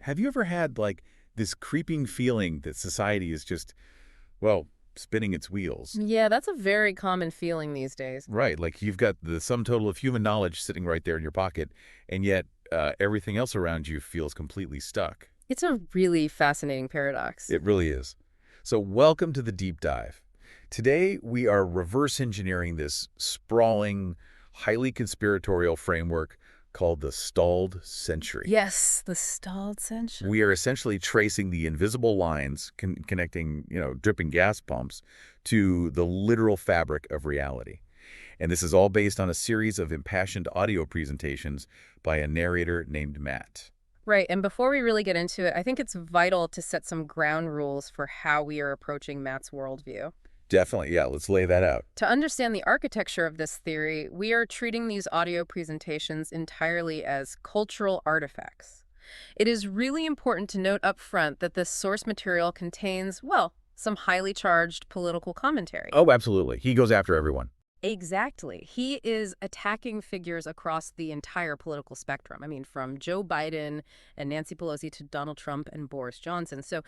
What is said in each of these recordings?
Have you ever had, like, this creeping feeling that society is just, well, spinning its wheels? Yeah, that's a very common feeling these days. Right, like you've got the sum total of human knowledge sitting right there in your pocket, and yet everything else around you feels completely stuck. It's a really fascinating paradox. It really is. So welcome to the deep dive. Today, we are reverse engineering this sprawling, highly conspiratorial framework called the stalled century. Yes, the stalled century. We are essentially tracing the invisible lines connecting, dripping gas pumps to the literal fabric of reality. And this is all based on a series of impassioned audio presentations by a narrator named Matt. Right, and before we really get into it, I think it's vital to set some ground rules for how we are approaching Matt's worldview. Definitely, yeah, let's lay that out. To understand the architecture of this theory, we are treating these audio presentations entirely as cultural artifacts. It is really important to note up front that this source material contains, well, some highly charged political commentary. Oh, absolutely. He goes after everyone. Exactly. He is attacking figures across the entire political spectrum. I mean, from Joe Biden and Nancy Pelosi to Donald Trump and Boris Johnson. So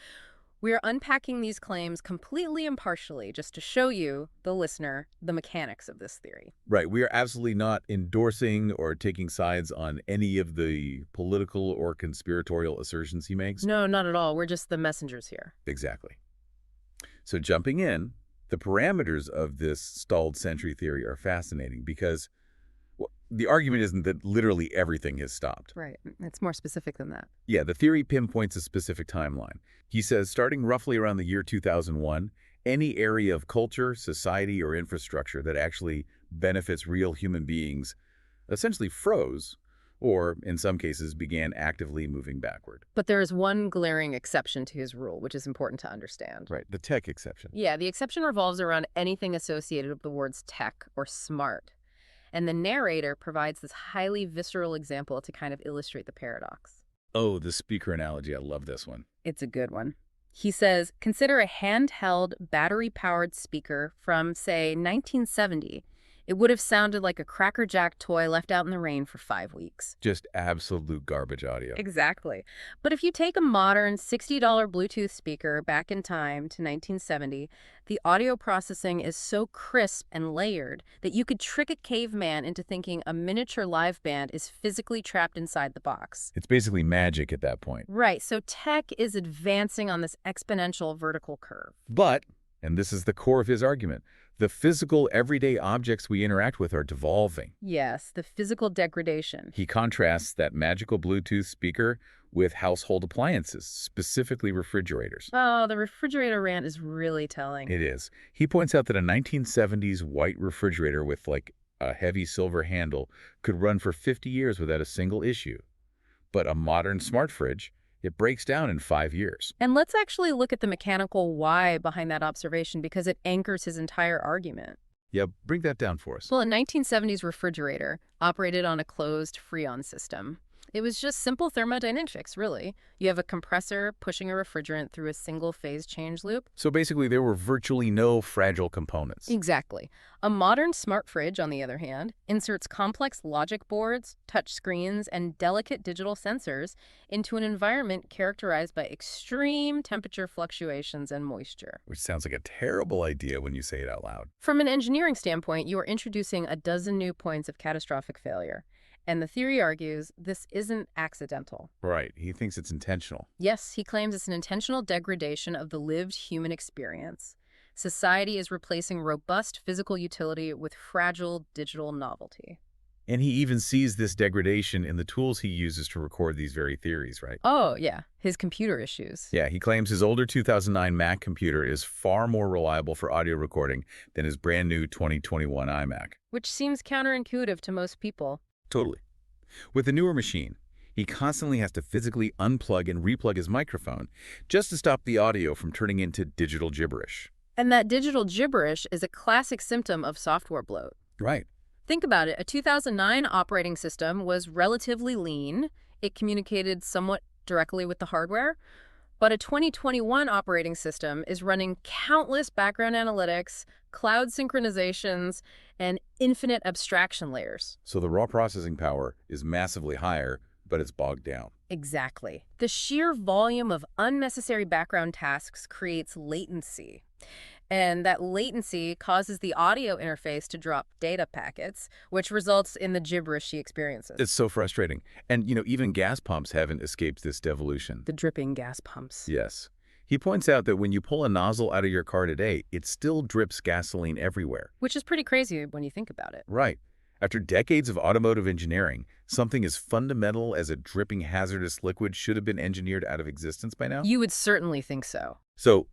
we are unpacking these claims completely impartially just to show you, the listener, the mechanics of this theory. Right. We are absolutely not endorsing or taking sides on any of the political or conspiratorial assertions he makes. No, not at all. We're just the messengers here. Exactly. So jumping in, the parameters of this stalled century theory are fascinating because the argument isn't that literally everything has stopped. Right. It's more specific than that. Yeah, the theory pinpoints a specific timeline. He says starting roughly around the year 2001, any area of culture, society, or infrastructure that actually benefits real human beings essentially froze, or in some cases began actively moving backward. But there is one glaring exception to his rule, which is important to understand. Right, the tech exception. Yeah, the exception revolves around anything associated with the words tech or smart. And the narrator provides this highly visceral example to kind of illustrate the paradox. Oh, the speaker analogy. I love this one. It's a good one. He says, consider a handheld, battery-powered speaker from, say, 1970. It would have sounded like a Cracker Jack toy left out in the rain for 5 weeks. Just absolute garbage audio. Exactly. But if you take a modern $60 Bluetooth speaker back in time to 1970, the audio processing is so crisp and layered that you could trick a caveman into thinking a miniature live band is physically trapped inside the box. It's basically magic at that point. Right, so tech is advancing on this exponential vertical curve. But, and this is the core of his argument, the physical, everyday objects we interact with are devolving. Yes, the physical degradation. He contrasts that magical Bluetooth speaker with household appliances, specifically refrigerators. Oh, the refrigerator rant is really telling. It is. He points out that a 1970s white refrigerator with like a heavy silver handle could run for 50 years without a single issue. But a modern smart fridge, it breaks down in 5 years. And let's actually look at the mechanical why behind that observation because it anchors his entire argument. Yeah, bring that down for us. Well, a 1970s refrigerator operated on a closed Freon system. It was just simple thermodynamics, really. You have a compressor pushing a refrigerant through a single-phase change loop. So basically, there were virtually no fragile components. Exactly. A modern smart fridge, on the other hand, inserts complex logic boards, touch screens, and delicate digital sensors into an environment characterized by extreme temperature fluctuations and moisture. Which sounds like a terrible idea when you say it out loud. From an engineering standpoint, you are introducing a dozen new points of catastrophic failure. And the theory argues this isn't accidental. Right. He thinks it's intentional. Yes, he claims it's an intentional degradation of the lived human experience. Society is replacing robust physical utility with fragile digital novelty. And he even sees this degradation in the tools he uses to record these very theories, right? Oh, yeah. His computer issues. Yeah, he claims his older 2009 Mac computer is far more reliable for audio recording than his brand new 2021 iMac. Which seems counterintuitive to most people. Totally. With the newer machine, he constantly has to physically unplug and replug his microphone just to stop the audio from turning into digital gibberish. And that digital gibberish is a classic symptom of software bloat. Right. Think about it. A 2009 operating system was relatively lean. It communicated somewhat directly with the hardware. But a 2021 operating system is running countless background analytics, cloud synchronizations, and infinite abstraction layers. So the raw processing power is massively higher, but it's bogged down. Exactly. The sheer volume of unnecessary background tasks creates latency. And that latency causes the audio interface to drop data packets, which results in the gibberish she experiences. It's so frustrating. And, even gas pumps haven't escaped this devolution. The dripping gas pumps. Yes. He points out that when you pull a nozzle out of your car today, it still drips gasoline everywhere. Which is pretty crazy when you think about it. Right. After decades of automotive engineering, something as fundamental as a dripping hazardous liquid should have been engineered out of existence by now? You would certainly think so. So,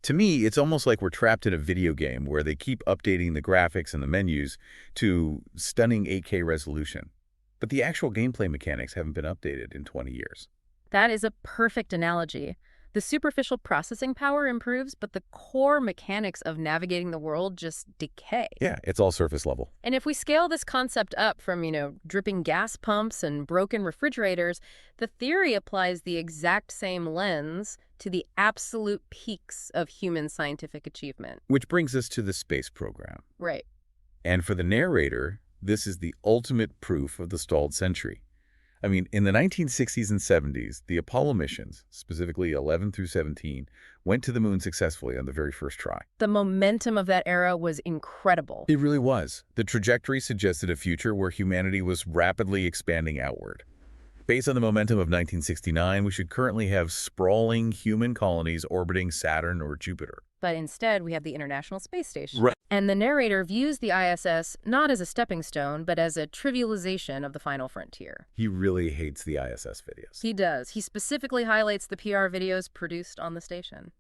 to me, it's almost like we're trapped in a video game where they keep updating the graphics and the menus to stunning 8K resolution. But the actual gameplay mechanics haven't been updated in 20 years. That is a perfect analogy. The superficial processing power improves, but the core mechanics of navigating the world just decay. Yeah, it's all surface level. And if we scale this concept up from, dripping gas pumps and broken refrigerators, the theory applies the exact same lens to the absolute peaks of human scientific achievement. Which brings us to the space program. Right. And for the narrator, this is the ultimate proof of the stalled century. I mean, in the 1960s and 70s, the Apollo missions, specifically 11 through 17, went to the moon successfully on the very first try. The momentum of that era was incredible. It really was. The trajectory suggested a future where humanity was rapidly expanding outward. Based on the momentum of 1969, we should currently have sprawling human colonies orbiting Saturn or Jupiter. But instead, we have the International Space Station. Right. And the narrator views the ISS not as a stepping stone, but as a trivialization of the final frontier. He really hates the ISS videos. He does. He specifically highlights the PR videos produced on the station.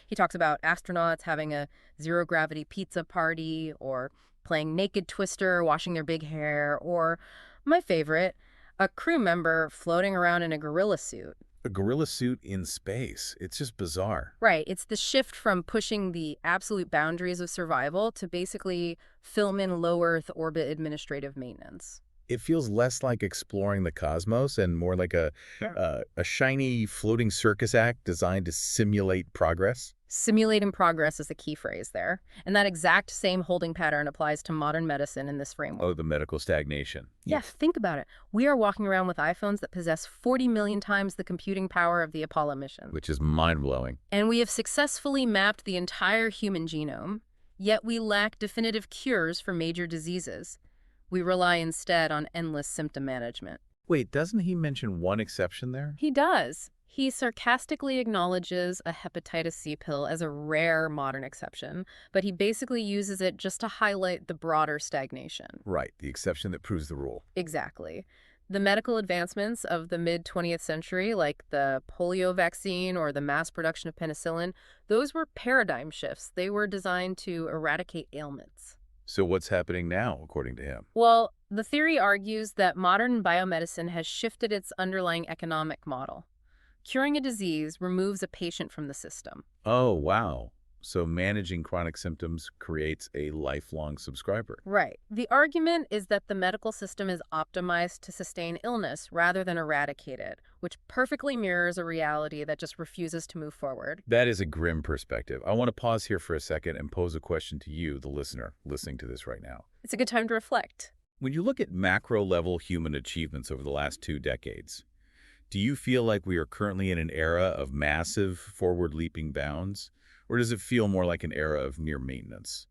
He talks about astronauts having a zero-gravity pizza party, or playing naked Twister, washing their big hair, or, my favorite, a crew member floating around in a gorilla suit. A gorilla suit in space. It's just bizarre. Right. It's the shift from pushing the absolute boundaries of survival to basically film in low Earth orbit administrative maintenance. It feels less like exploring the cosmos and more like a shiny floating circus act designed to simulate progress. Simulating progress is the key phrase there. And that exact same holding pattern applies to modern medicine in this framework. Oh, the medical stagnation. Yeah, think about it. We are walking around with iPhones that possess 40 million times the computing power of the Apollo mission. Which is mind-blowing. And we have successfully mapped the entire human genome, yet we lack definitive cures for major diseases. We rely instead on endless symptom management. Wait, doesn't he mention one exception there? He does. He sarcastically acknowledges a hepatitis C pill as a rare modern exception, but he basically uses it just to highlight the broader stagnation. Right, the exception that proves the rule. Exactly. The medical advancements of the mid-20th century, like the polio vaccine or the mass production of penicillin, those were paradigm shifts. They were designed to eradicate ailments. So what's happening now, according to him? Well, the theory argues that modern biomedicine has shifted its underlying economic model. Curing a disease removes a patient from the system. Oh, wow. So managing chronic symptoms creates a lifelong subscriber. Right. The argument is that the medical system is optimized to sustain illness rather than eradicate it, which perfectly mirrors a reality that just refuses to move forward. That is a grim perspective. I want to pause here for a second and pose a question to you, the listener, listening to this right now. It's a good time to reflect. When you look at macro-level human achievements over the last 2 decades, do you feel like we are currently in an era of massive forward-leaping bounds? Or does it feel more like an era of near maintenance?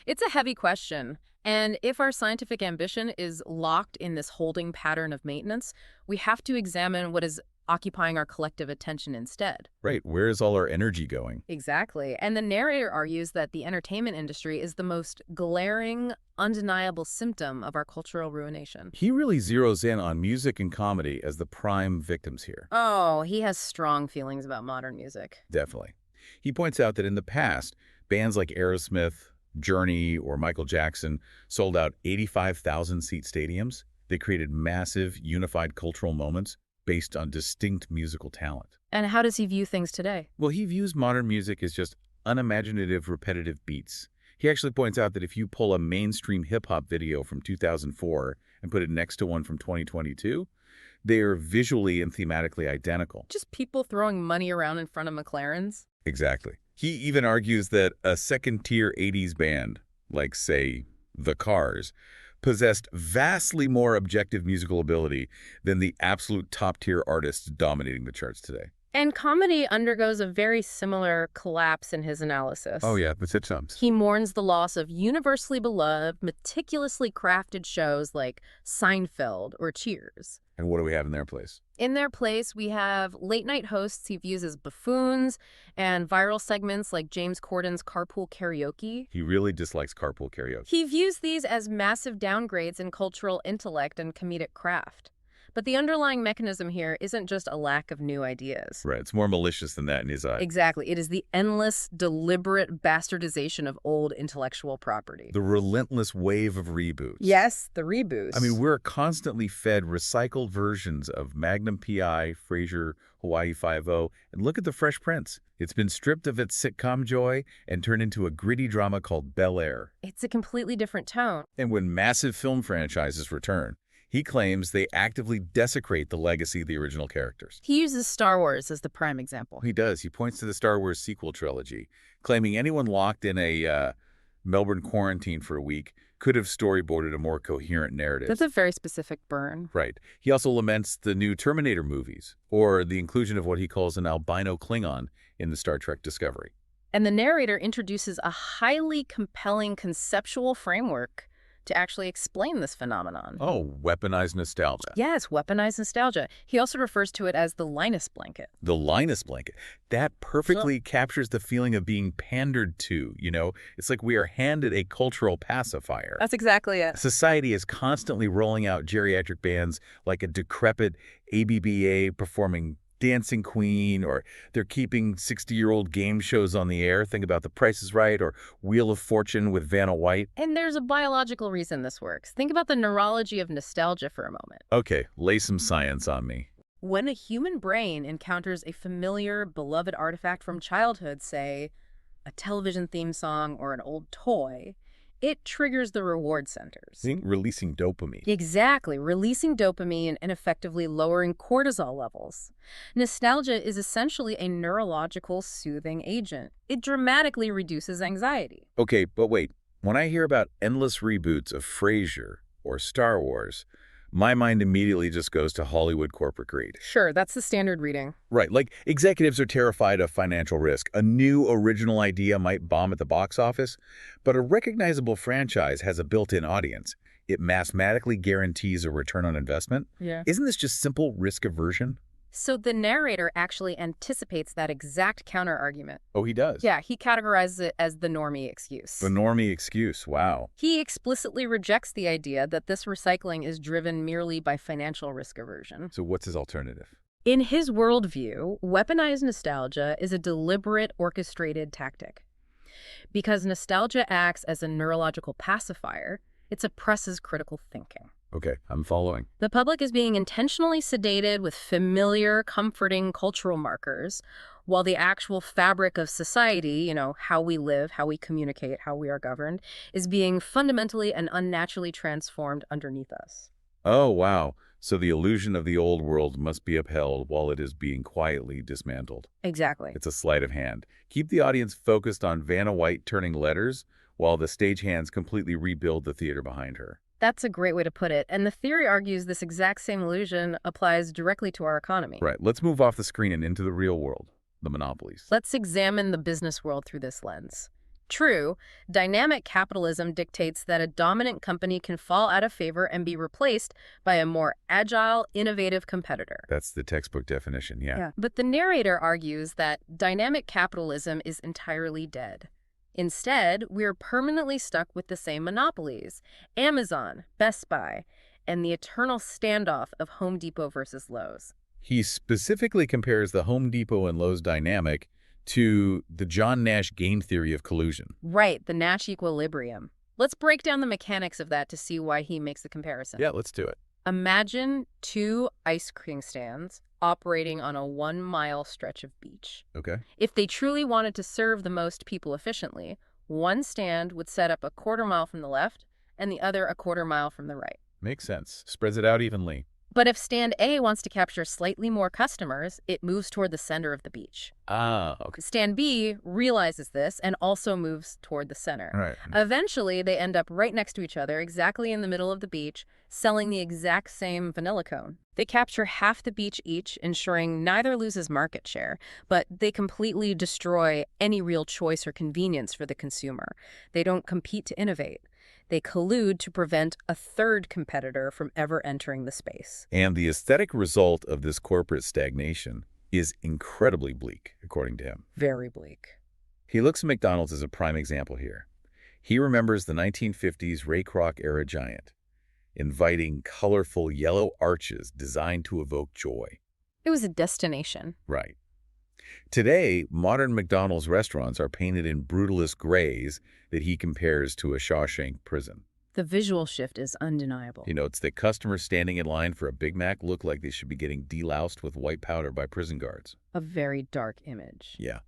It's a heavy question. And if our scientific ambition is locked in this holding pattern of maintenance, we have to examine what is occupying our collective attention instead. Right. Where is all our energy going? Exactly. And the narrator argues that the entertainment industry is the most glaring, undeniable symptom of our cultural ruination. He really zeroes in on music and comedy as the prime victims here. Oh, he has strong feelings about modern music. Definitely. He points out that in the past, bands like Aerosmith, Journey, or Michael Jackson sold out 85,000-seat stadiums. They created massive, unified cultural moments based on distinct musical talent. And how does he view things today? Well, he views modern music as just unimaginative, repetitive beats. He actually points out that if you pull a mainstream hip-hop video from 2004 and put it next to one from 2022, they are visually and thematically identical. Just people throwing money around in front of McLarens? Exactly. He even argues that a second-tier 80s band, like, say, The Cars, possessed vastly more objective musical ability than the absolute top-tier artists dominating the charts today. And comedy undergoes a very similar collapse in his Oh analysis. yeah, the sitcoms. He mourns the loss of universally beloved, meticulously crafted shows like Seinfeld or Cheers. And what do we have in their place? In their place, we have late-night hosts he views as buffoons and viral segments like James Corden's Carpool Karaoke. He really dislikes carpool karaoke. He views these as massive downgrades in cultural intellect and comedic craft. But the underlying mechanism here isn't just a lack of new ideas. Right, it's more malicious than that in his eye. Exactly. It is the endless, deliberate bastardization of old intellectual property. The relentless wave of reboots. Yes, the reboots. I mean, we're constantly fed recycled versions of Magnum P.I., Frasier, Hawaii Five-0, and look at the Fresh Prince. It's been stripped of its sitcom joy and turned into a gritty drama called Bel Air. It's a completely different tone. And when massive film franchises return, he claims they actively desecrate the legacy of the original characters. He uses Star Wars as the prime example. He does. He points to the Star Wars sequel trilogy, claiming anyone locked in a Melbourne quarantine for a week could have storyboarded a more coherent narrative. That's a very specific burn. Right. He also laments the new Terminator movies, or the inclusion of what he calls an albino Klingon in the Star Trek Discovery. And the narrator introduces a highly compelling conceptual framework to actually explain this phenomenon. Oh, weaponized nostalgia. Yes, weaponized nostalgia. He also refers to it as the Linus blanket. The Linus blanket. That perfectly captures the feeling of being pandered to, you know? It's like we are handed a cultural pacifier. That's exactly it. Society is constantly rolling out geriatric bands like a decrepit ABBA performing Dancing Queen, or they're keeping 60-year-old game shows on the air. Think about The Price is Right or Wheel of Fortune with Vanna White. And there's a biological reason this works. Think about the neurology of nostalgia for a moment. Okay, lay some science on me. When a human brain encounters a familiar, beloved artifact from childhood, say a television theme song or an old toy, it triggers the reward centers. See? Releasing dopamine. Exactly, releasing dopamine and effectively lowering cortisol levels. Nostalgia is essentially a neurological soothing agent. It dramatically reduces anxiety. Okay, but wait. When I hear about endless reboots of Frasier or Star Wars, my mind immediately just goes to Hollywood corporate greed. Sure, that's the standard reading. Right, like executives are terrified of financial risk. A new original idea might bomb at the box office, but a recognizable franchise has a built-in audience. It mathematically guarantees a return on investment. Yeah. Isn't this just simple risk aversion? So the narrator actually anticipates that exact counter-argument. Oh, he does? Yeah, he categorizes it as the normie excuse. The normie excuse, wow. He explicitly rejects the idea that this recycling is driven merely by financial risk aversion. So what's his alternative? In his worldview, weaponized nostalgia is a deliberate, orchestrated tactic. Because nostalgia acts as a neurological pacifier, it suppresses critical thinking. Okay, I'm following. The public is being intentionally sedated with familiar, comforting cultural markers, while the actual fabric of society, you know, how we live, how we communicate, how we are governed, is being fundamentally and unnaturally transformed underneath us. Oh, wow. So the illusion of the old world must be upheld while it is being quietly dismantled. Exactly. It's a sleight of hand. Keep the audience focused on Vanna White turning letters while the stagehands completely rebuild the theater behind her. That's a great way to put it. And the theory argues this exact same illusion applies directly to our economy. Right. Let's move off the screen and into the real world, the monopolies. Let's examine the business world through this lens. True, dynamic capitalism dictates that a dominant company can fall out of favor and be replaced by a more agile, innovative competitor. That's the textbook definition, yeah. But the narrator argues that dynamic capitalism is entirely dead. Instead, we're permanently stuck with the same monopolies, Amazon, Best Buy, and the eternal standoff of Home Depot versus Lowe's. He specifically compares the Home Depot and Lowe's dynamic to the John Nash game theory of collusion. Right, the Nash equilibrium. Let's break down the mechanics of that to see why he makes the comparison. Yeah, let's do it. Imagine two ice cream stands operating on a 1-mile stretch of beach. Okay. If they truly wanted to serve the most people efficiently, one stand would set up a 1/4 mile from the left and the other a 1/4 mile from the right. Makes sense. Spreads it out evenly. But if stand A wants to capture slightly more customers, it moves toward the center of the beach. Ah, okay. Stand B realizes this and also moves toward the center. All right. Eventually, they end up right next to each other, exactly in the middle of the beach, selling the exact same vanilla cone. They capture half the beach each, ensuring neither loses market share, but they completely destroy any real choice or convenience for the consumer. They don't compete to innovate. They collude to prevent a third competitor from ever entering the space. And the aesthetic result of this corporate stagnation is incredibly bleak, according to him. Very bleak. He looks at McDonald's as a prime example here. He remembers the 1950s Ray Kroc-era giant, inviting colorful yellow arches designed to evoke joy. It was a destination. Right. Today, modern McDonald's restaurants are painted in brutalist grays that he compares to a Shawshank prison. The visual shift is undeniable. He notes that customers standing in line for a Big Mac look like they should be getting deloused with white powder by prison guards. A very dark image. Yeah.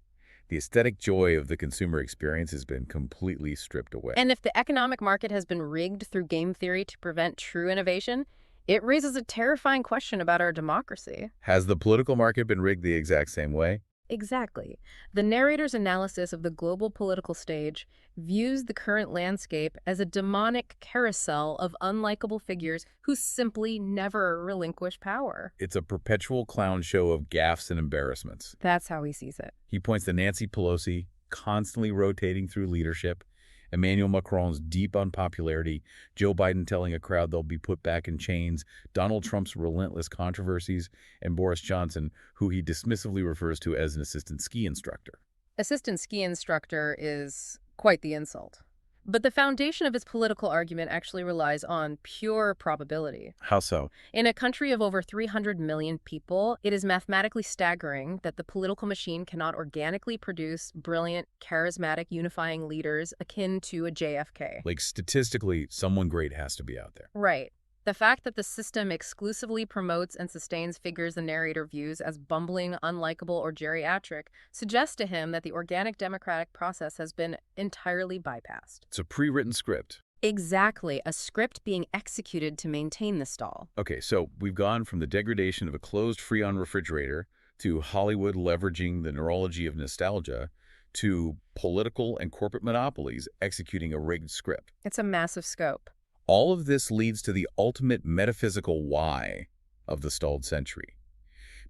The aesthetic joy of the consumer experience has been completely stripped away. And if the economic market has been rigged through game theory to prevent true innovation, it raises a terrifying question about our democracy. Has the political market been rigged the exact same way? Exactly. The narrator's analysis of the global political stage views the current landscape as a demonic carousel of unlikable figures who simply never relinquish power. It's a perpetual clown show of gaffes and embarrassments. That's how he sees it. He points to Nancy Pelosi constantly rotating through leadership, Emmanuel Macron's deep unpopularity, Joe Biden telling a crowd they'll be put back in chains, Donald Trump's relentless controversies, and Boris Johnson, who he dismissively refers to as an assistant ski instructor. Assistant ski instructor is quite the insult. But the foundation of his political argument actually relies on pure probability. How so? In a country of over 300 million people, it is mathematically staggering that the political machine cannot organically produce brilliant, charismatic, unifying leaders akin to a JFK. Like, statistically, someone great has to be out there. Right. The fact that the system exclusively promotes and sustains figures the narrator views as bumbling, unlikable, or geriatric suggests to him that the organic democratic process has been entirely bypassed. It's a pre-written script. Exactly, a script being executed to maintain the stall. Okay, so we've gone from the degradation of a closed Freon refrigerator to Hollywood leveraging the neurology of nostalgia to political and corporate monopolies executing a rigged script. It's a massive scope. All of this leads to the ultimate metaphysical why of the stalled century.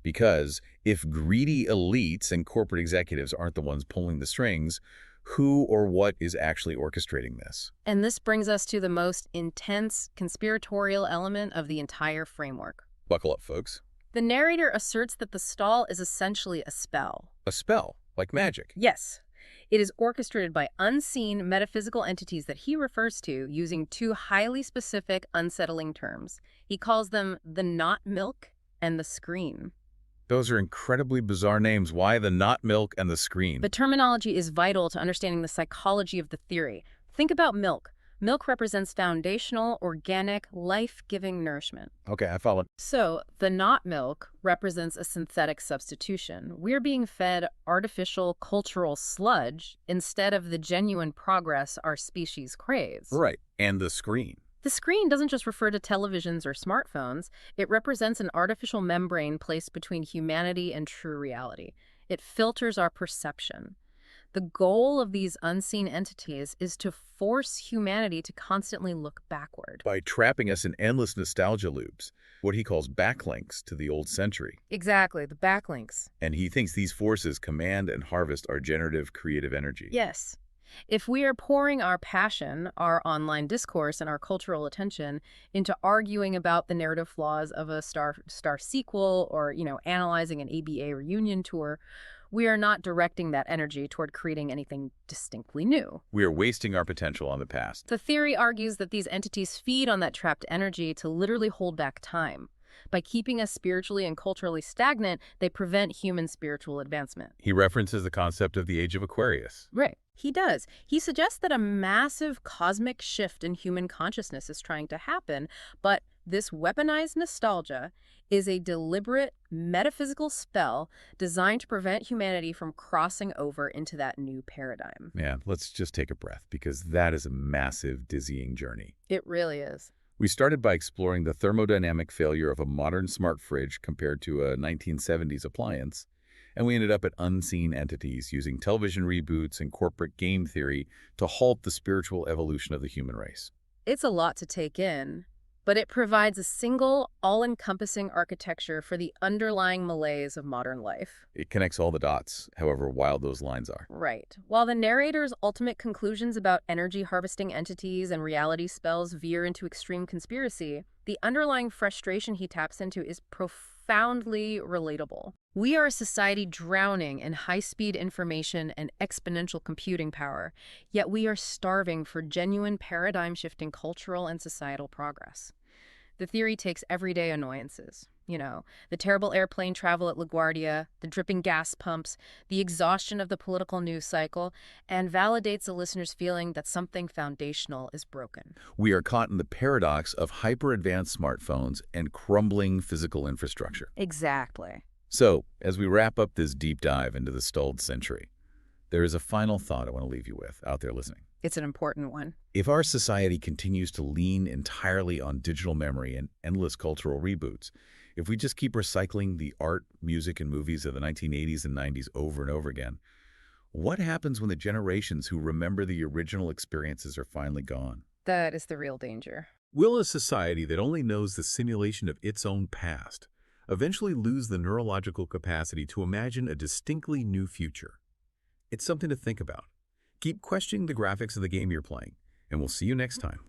Because if greedy elites and corporate executives aren't the ones pulling the strings, who or what is actually orchestrating this? And this brings us to the most intense conspiratorial element of the entire framework. Buckle up, folks. The narrator asserts that the stall is essentially a spell. A spell, like magic. Yes. It is orchestrated by unseen metaphysical entities that he refers to using two highly specific, unsettling terms. He calls them the not milk and the screen. Those are incredibly bizarre names. Why the not milk and the screen? But terminology is vital to understanding the psychology of the theory. Think about milk. Milk represents foundational, organic, life-giving nourishment. Okay, I follow. So, the not milk represents a synthetic substitution. We're being fed artificial cultural sludge instead of the genuine progress our species craves. Right, and the screen. The screen doesn't just refer to televisions or smartphones. It represents an artificial membrane placed between humanity and true reality. It filters our perception. The goal of these unseen entities is to force humanity to constantly look backward. By trapping us in endless nostalgia loops, what he calls backlinks to the old century. Exactly, the backlinks. And he thinks these forces command and harvest our generative creative energy. Yes. If we are pouring our passion, our online discourse, and our cultural attention into arguing about the narrative flaws of a star sequel or, analyzing an ABA reunion tour, we are not directing that energy toward creating anything distinctly new. We are wasting our potential on the past. The theory argues that these entities feed on that trapped energy to literally hold back time. By keeping us spiritually and culturally stagnant, they prevent human spiritual advancement. He references the concept of the Age of Aquarius. Right. He does. He suggests that a massive cosmic shift in human consciousness is trying to happen, but this weaponized nostalgia is a deliberate metaphysical spell designed to prevent humanity from crossing over into that new paradigm. Yeah, let's just take a breath, because that is a massive, dizzying journey. It really is. We started by exploring the thermodynamic failure of a modern smart fridge compared to a 1970s appliance, and we ended up at unseen entities using television reboots and corporate game theory to halt the spiritual evolution of the human race. It's a lot to take in, but it provides a single, all-encompassing architecture for the underlying malaise of modern life. It connects all the dots, however wild those lines are. Right. While the narrator's ultimate conclusions about energy harvesting entities and reality spells veer into extreme conspiracy, the underlying frustration he taps into is profoundly relatable. We are a society drowning in high-speed information and exponential computing power, yet we are starving for genuine paradigm-shifting cultural and societal progress. The theory takes everyday annoyances. The terrible airplane travel at LaGuardia, the dripping gas pumps, the exhaustion of the political news cycle, and validates the listener's feeling that something foundational is broken. We are caught in the paradox of hyper-advanced smartphones and crumbling physical infrastructure. Exactly. So, as we wrap up this deep dive into the stalled century, there is a final thought I want to leave you with out there listening. It's an important one. If our society continues to lean entirely on digital memory and endless cultural reboots, if we just keep recycling the art, music, and movies of the 1980s and 90s over and over again, what happens when the generations who remember the original experiences are finally gone? That is the real danger. Will a society that only knows the simulation of its own past eventually lose the neurological capacity to imagine a distinctly new future? It's something to think about. Keep questioning the graphics of the game you're playing, and we'll see you next time.